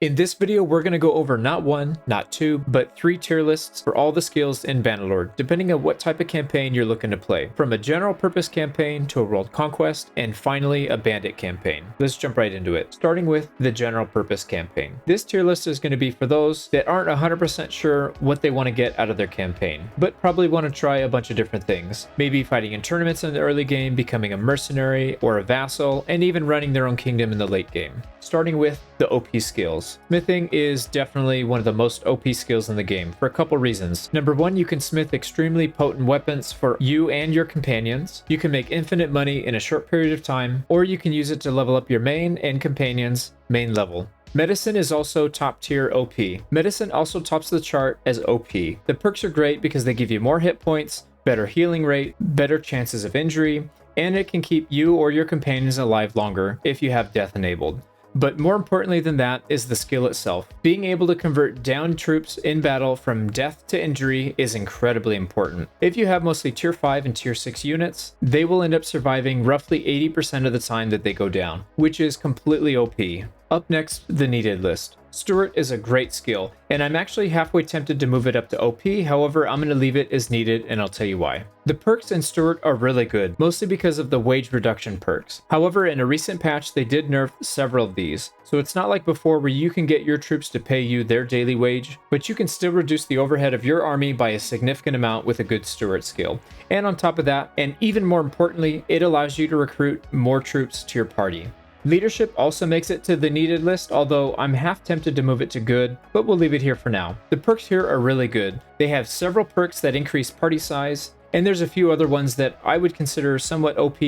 In this video, we're going to go over not one, not two, but 3 tier lists for all the skills in Bannerlord, depending on what type of campaign you're looking to play. From a general purpose campaign to a world conquest, and finally a bandit campaign. Let's jump right into it, starting with the general purpose campaign. This tier list is going to be for those that aren't 100% sure what they want to get out of their campaign, but probably want to try a bunch of different things. Maybe fighting in tournaments in the early game, becoming a mercenary or a vassal, and even running their own kingdom in the late game. Starting with the OP skills. Smithing is definitely one of the most OP skills in the game for a couple reasons. Number one, you can smith extremely potent weapons for you and your companions. You can make infinite money in a short period of time, or you can use it to level up your main and companions' main level. Medicine is also top tier OP. Medicine also tops the chart as OP. The perks are great because they give you more hit points, better healing rate, better chances of injury, and it can keep you or your companions alive longer if you have death enabled. But more importantly than that is the skill itself. Being able to convert down troops in battle from death to injury is incredibly important. If you have mostly tier 5 and tier 6 units, they will end up surviving roughly 80% of the time that they go down, which is completely OP. Up next, the needed list. Steward is a great skill, and I'm actually halfway tempted to move it up to OP, however I'm going to leave it as needed and I'll tell you why. The perks in Steward are really good, mostly because of the wage reduction perks. However, in a recent patch they did nerf several of these, so it's not like before where you can get your troops to pay you their daily wage, but you can still reduce the overhead of your army by a significant amount with a good Steward skill. And on top of that, and even more importantly, it allows you to recruit more troops to your party. Leadership also makes it to the needed list, although I'm half tempted to move it to good, but we'll leave it here for now. The perks here are really good. They have several perks that increase party size, and there's a few other ones that I would consider somewhat OP.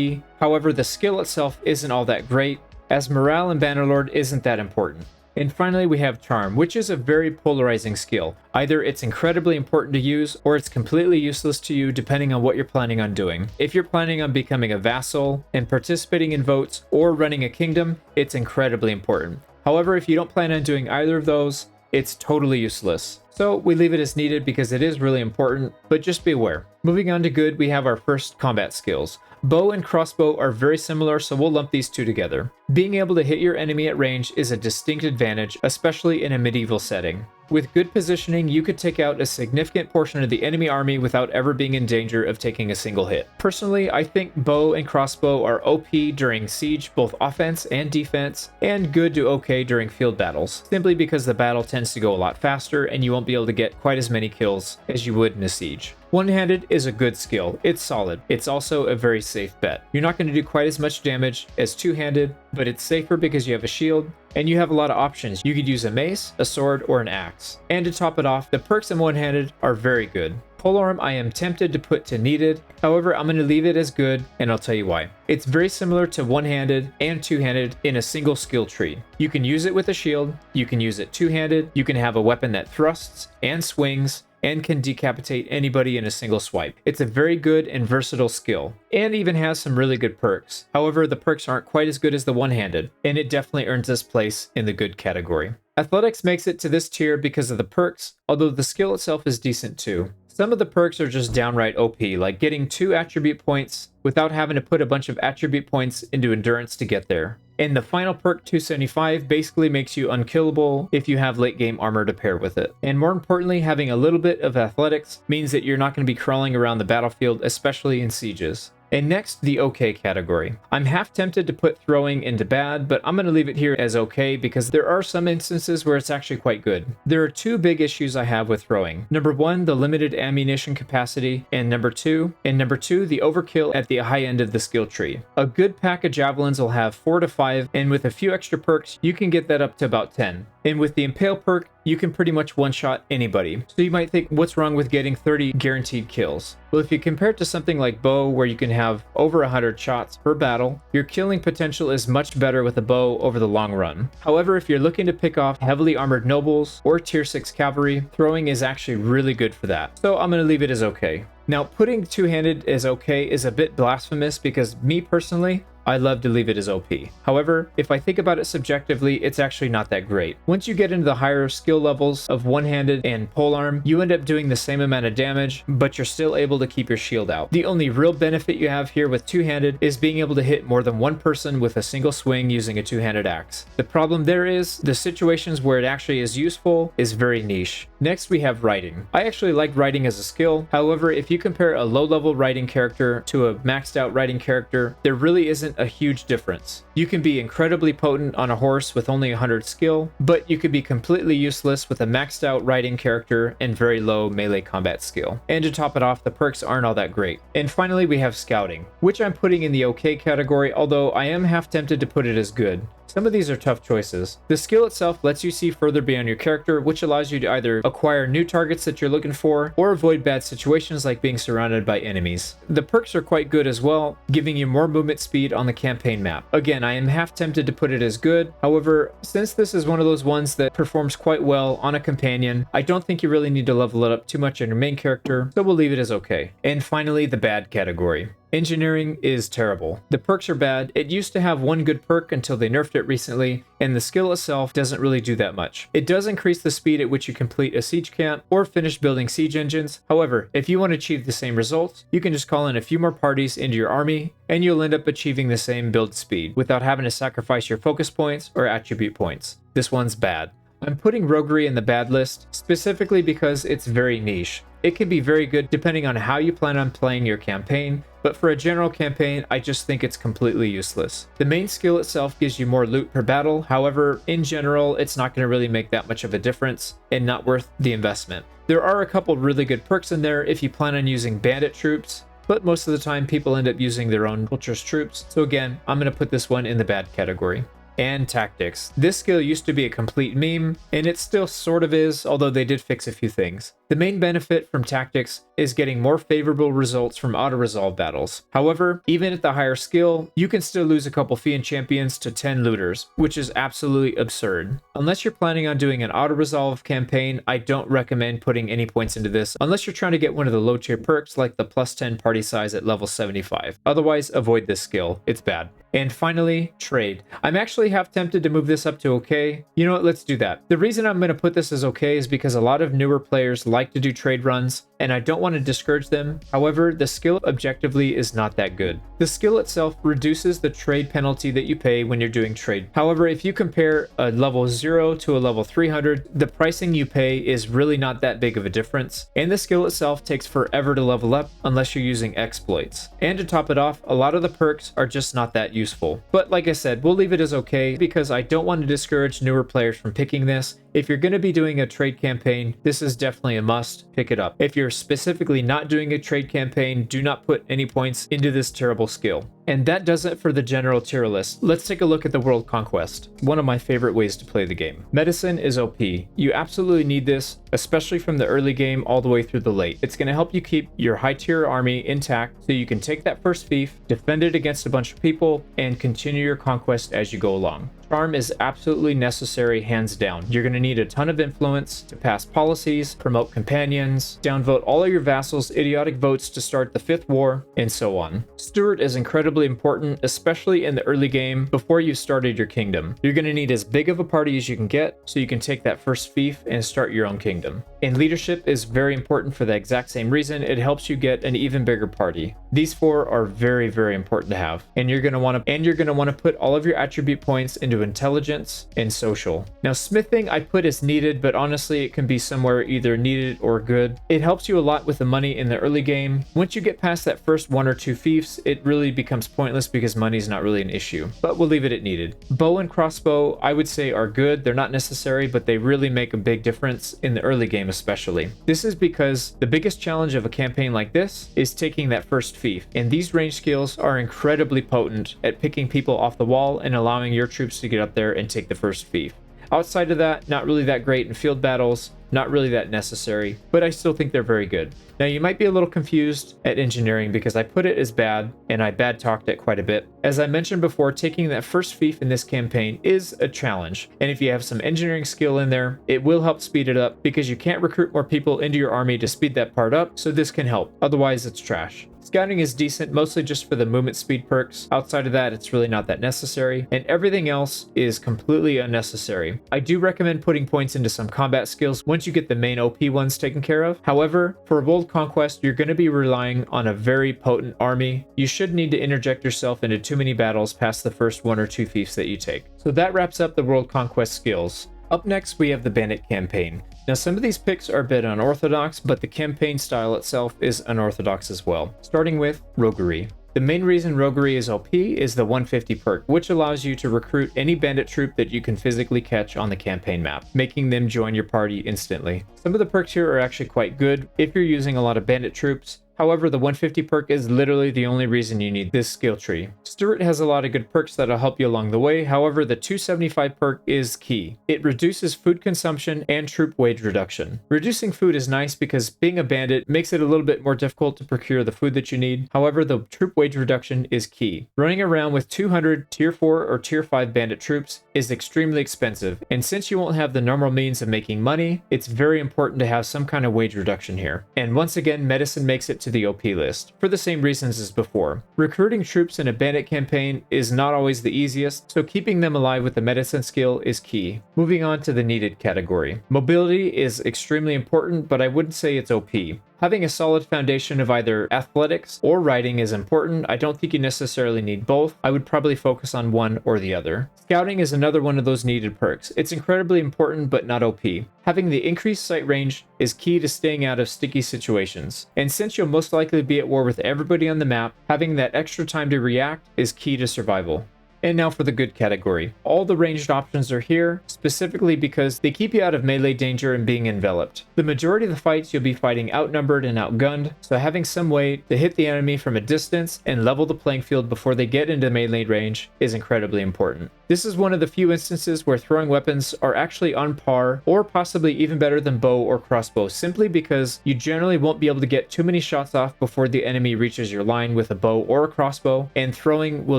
However, the skill itself isn't all that great, as morale in Bannerlord isn't that important. And finally, we have Charm, which is a very polarizing skill. Either it's incredibly important to use, or it's completely useless to you depending on what you're planning on doing. If you're planning on becoming a vassal and participating in votes or running a kingdom, it's incredibly important. However, if you don't plan on doing either of those, it's totally useless. So we leave it as needed because it is really important, but just be aware. Moving on to good, we have our first combat skills. Bow and crossbow are very similar, so we'll lump these two together. Being able to hit your enemy at range is a distinct advantage, especially in a medieval setting. With good positioning, you could take out a significant portion of the enemy army without ever being in danger of taking a single hit. Personally, I think bow and crossbow are OP during siege, both offense and defense, and good to okay during field battles, simply because the battle tends to go a lot faster and you won't be able to get quite as many kills as you would in a siege. One-handed is a good skill. It's solid. It's also a very safe bet. You're not going to do quite as much damage as two-handed, but it's safer because you have a shield, and you have a lot of options. You could use a mace, a sword, or an axe. And to top it off, the perks in one-handed are very good. Polearm I am tempted to put to needed, however I'm going to leave it as good, and I'll tell you why. It's very similar to one-handed and two-handed in a single skill tree. You can use it with a shield, you can use it two-handed, you can have a weapon that thrusts and swings, and can decapitate anybody in a single swipe. It's a very good and versatile skill, and even has some really good perks. However, the perks aren't quite as good as the one-handed, and it definitely earns this place in the good category. Athletics makes it to this tier because of the perks, although the skill itself is decent too. Some of the perks are just downright OP, like getting 2 attribute points without having to put a bunch of attribute points into endurance to get there. And the final perk, 275, basically makes you unkillable if you have late game armor to pair with it. And more importantly, having a little bit of athletics means that you're not going to be crawling around the battlefield, especially in sieges. And next, the okay category. I'm half tempted to put throwing into bad, but I'm going to leave it here as okay because there are some instances where it's actually quite good. There are 2 big issues I have with throwing. Number 1, the limited ammunition capacity, and number 2, the overkill at the high end of the skill tree. A good pack of javelins will have 4 to 5, and with a few extra perks, you can get that up to about 10. And with the Impale perk, you can pretty much one-shot anybody. So you might think, what's wrong with getting 30 guaranteed kills? Well, if you compare it to something like bow, where you can have over 100 shots per battle, your killing potential is much better with a bow over the long run. However, if you're looking to pick off heavily armored nobles or tier 6 cavalry, throwing is actually really good for that. So I'm going to leave it as okay. Now, putting two-handed as okay is a bit blasphemous because me personally, I love to leave it as OP. However, if I think about it subjectively, it's actually not that great. Once you get into the higher skill levels of one-handed and polearm, you end up doing the same amount of damage, but you're still able to keep your shield out. The only real benefit you have here with two-handed is being able to hit more than one person with a single swing using a two-handed axe. The problem there is, the situations where it actually is useful is very niche. Next we have riding. I actually like riding as a skill. However, if you compare a low-level riding character to a maxed out riding character, there really isn't a huge difference. You can be incredibly potent on a horse with only 100 skill, but you could be completely useless with a maxed out riding character and very low melee combat skill. And to top it off, the perks aren't all that great. And finally we have scouting, which I'm putting in the okay category, although I am half tempted to put it as good. Some of these are tough choices. The skill itself lets you see further beyond your character, which allows you to either acquire new targets that you're looking for or avoid bad situations like being surrounded by enemies. The perks are quite good as well, giving you more movement speed on the campaign map. Again, I am half tempted to put it as good. However, since this is one of those ones that performs quite well on a companion, I don't think you really need to level it up too much on your main character, so we'll leave it as okay. And finally, the bad category. Engineering is terrible. The perks are bad. It used to have one good perk until they nerfed it recently, and the skill itself doesn't really do that much. It does increase the speed at which you complete a siege camp or finish building siege engines. However, if you want to achieve the same results, you can just call in a few more parties into your army, and you'll end up achieving the same build speed without having to sacrifice your focus points or attribute points. This one's bad. I'm putting roguery in the bad list specifically because it's very niche. It can be very good depending on how you plan on playing your campaign, but for a general campaign, I just think it's completely useless. The main skill itself gives you more loot per battle, however, in general, it's not going to really make that much of a difference and not worth the investment. There are a couple really good perks in there if you plan on using bandit troops, but most of the time people end up using their own culture's troops, so again, I'm going to put this one in the bad category. And tactics. This skill used to be a complete meme, and it still sort of is, although they did fix a few things. The main benefit from tactics is getting more favorable results from auto-resolve battles. However, even at the higher skill, you can still lose a couple Fiend champions to 10 looters, which is absolutely absurd. Unless you're planning on doing an auto-resolve campaign, I don't recommend putting any points into this unless you're trying to get one of the low-tier perks like the plus 10 party size at level 75. Otherwise, avoid this skill. It's bad. And finally, trade. I'm actually half tempted to move this up to okay. You know what, let's do that. The reason I'm going to put this as okay is because a lot of newer players like to do trade runs, and I don't want to discourage them. However, the skill objectively is not that good. The skill itself reduces the trade penalty that you pay when you're doing trade. However, if you compare a level 0 to a level 300, the pricing you pay is really not that big of a difference, and the skill itself takes forever to level up unless you're using exploits. And to top it off, a lot of the perks are just not that useful. But like I said, we'll leave it as okay because I don't want to discourage newer players from picking this. If you're going to be doing a trade campaign, this is definitely a must. Pick it up. If you're specifically not doing a trade campaign, do not put any points into this terrible skill. And that does it for the general tier list. Let's take a look at the World Conquest, one of my favorite ways to play the game. Medicine is OP. You absolutely need this, especially from the early game all the way through the late. It's going to help you keep your high tier army intact so you can take that first fief, defend it against a bunch of people, and continue your conquest as you go along. Charm is absolutely necessary, hands down. You're going to need a ton of influence to pass policies, promote companions, downvote all of your vassals' idiotic votes to start the 5th war, and so on. Steward is incredibly important, especially in the early game before you've started your kingdom. You're going to need as big of a party as you can get so you can take that first fief and start your own kingdom. And leadership is very important for the exact same reason. It helps you get an even bigger party. These 4 are very, very important to have, and you're going to want to put all of your attribute points into intelligence and social. Now, smithing I put as needed, but honestly it can be somewhere either needed or good. It helps you a lot with the money in the early game. Once you get past that first 1 or 2 fiefs, it really becomes pointless because money's not really an issue, but we'll leave it at needed. Bow and crossbow I would say are good. They're not necessary, but they really make a big difference in the early game especially. This is because the biggest challenge of a campaign like this is taking that first fief, and these range skills are incredibly potent at picking people off the wall and allowing your troops to get up there and take the first fief. Outside of that, not really that great in field battles, not really that necessary, but I still think they're very good. Now, you might be a little confused at engineering because I put it as bad and I bad talked it quite a bit. As I mentioned before, taking that first fief in this campaign is a challenge, and if you have some engineering skill in there, it will help speed it up because you can't recruit more people into your army to speed that part up, so this can help. Otherwise, it's trash. Scouting is decent, mostly just for the movement speed perks. Outside of that, it's really not that necessary, and everything else is completely unnecessary. I do recommend putting points into some combat skills once you get the main OP ones taken care of. However, for World Conquest, you're going to be relying on a very potent army. You should need to interject yourself into too many battles past the first 1 or 2 fiefs that you take. So that wraps up the World Conquest skills. Up next, we have the Bandit campaign. Now, some of these picks are a bit unorthodox, but the campaign style itself is unorthodox as well. Starting with Roguery. The main reason Roguery is OP is the 150 perk, which allows you to recruit any bandit troop that you can physically catch on the campaign map, making them join your party instantly. Some of the perks here are actually quite good if you're using a lot of bandit troops. However, the 150 perk is literally the only reason you need this skill tree. Stewart has a lot of good perks that'll help you along the way. However, the 275 perk is key. It reduces food consumption and troop wage reduction. Reducing food is nice because being a bandit makes it a little bit more difficult to procure the food that you need. However, the troop wage reduction is key. Running around with 200 tier 4 or tier 5 bandit troops is extremely expensive, and since you won't have the normal means of making money, it's very important to have some kind of wage reduction here. And once again, medicine makes it to the OP list, for the same reasons as before. Recruiting troops in a bandit campaign is not always the easiest, so keeping them alive with the medicine skill is key. Moving on to the needed category. Mobility is extremely important, but I wouldn't say it's OP. Having a solid foundation of either athletics or riding is important. I don't think you necessarily need both. I would probably focus on one or the other. Scouting is another one of those needed perks. It's incredibly important, but not OP. Having the increased sight range is key to staying out of sticky situations. And since you'll most likely be at war with everybody on the map, having that extra time to react is key to survival. And now for the good category. All the ranged options are here, specifically because they keep you out of melee danger and being enveloped. The majority of the fights you'll be fighting outnumbered and outgunned, so having some way to hit the enemy from a distance and level the playing field before they get into melee range is incredibly important. This is one of the few instances where throwing weapons are actually on par or possibly even better than bow or crossbow, simply because you generally won't be able to get too many shots off before the enemy reaches your line with a bow or a crossbow, and throwing will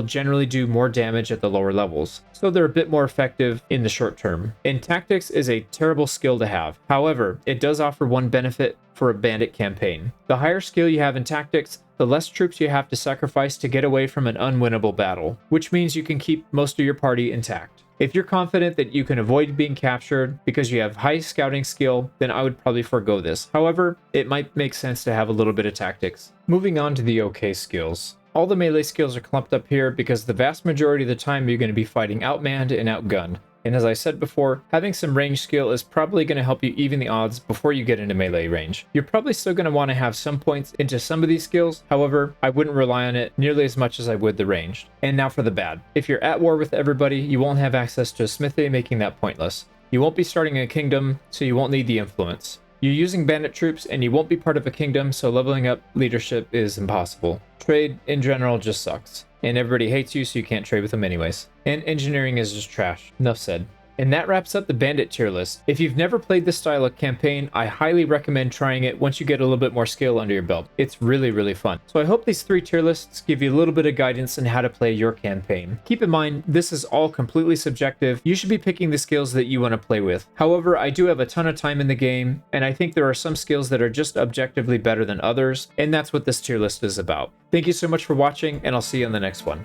generally do more damage at the lower levels, so they're a bit more effective in the short term. And tactics is a terrible skill to have. However, it does offer one benefit for a bandit campaign. The higher skill you have in tactics, the less troops you have to sacrifice to get away from an unwinnable battle, which means you can keep most of your party intact. If you're confident that you can avoid being captured because you have high scouting skill, then I would probably forego this. However, it might make sense to have a little bit of tactics. Moving on to the OK skills. All the melee skills are clumped up here because the vast majority of the time you're going to be fighting outmanned and outgunned. And as I said before, having some range skill is probably going to help you even the odds before you get into melee range. You're probably still going to want to have some points into some of these skills. However, I wouldn't rely on it nearly as much as I would the ranged. And now for the bad. If you're at war with everybody, you won't have access to a smithy, making that pointless. You won't be starting a kingdom, so you won't need the influence. You're using bandit troops and you won't be part of a kingdom, so leveling up leadership is impossible. Trade in general just sucks. And everybody hates you, so you can't trade with them anyways. And engineering is just trash. Enough said. And that wraps up the bandit tier list. If you've never played this style of campaign, I highly recommend trying it once you get a little bit more skill under your belt. It's really, really fun. So I hope these 3 tier lists give you a little bit of guidance on how to play your campaign. Keep in mind, this is all completely subjective. You should be picking the skills that you want to play with. However, I do have a ton of time in the game, and I think there are some skills that are just objectively better than others, and that's what this tier list is about. Thank you so much for watching, and I'll see you on the next one.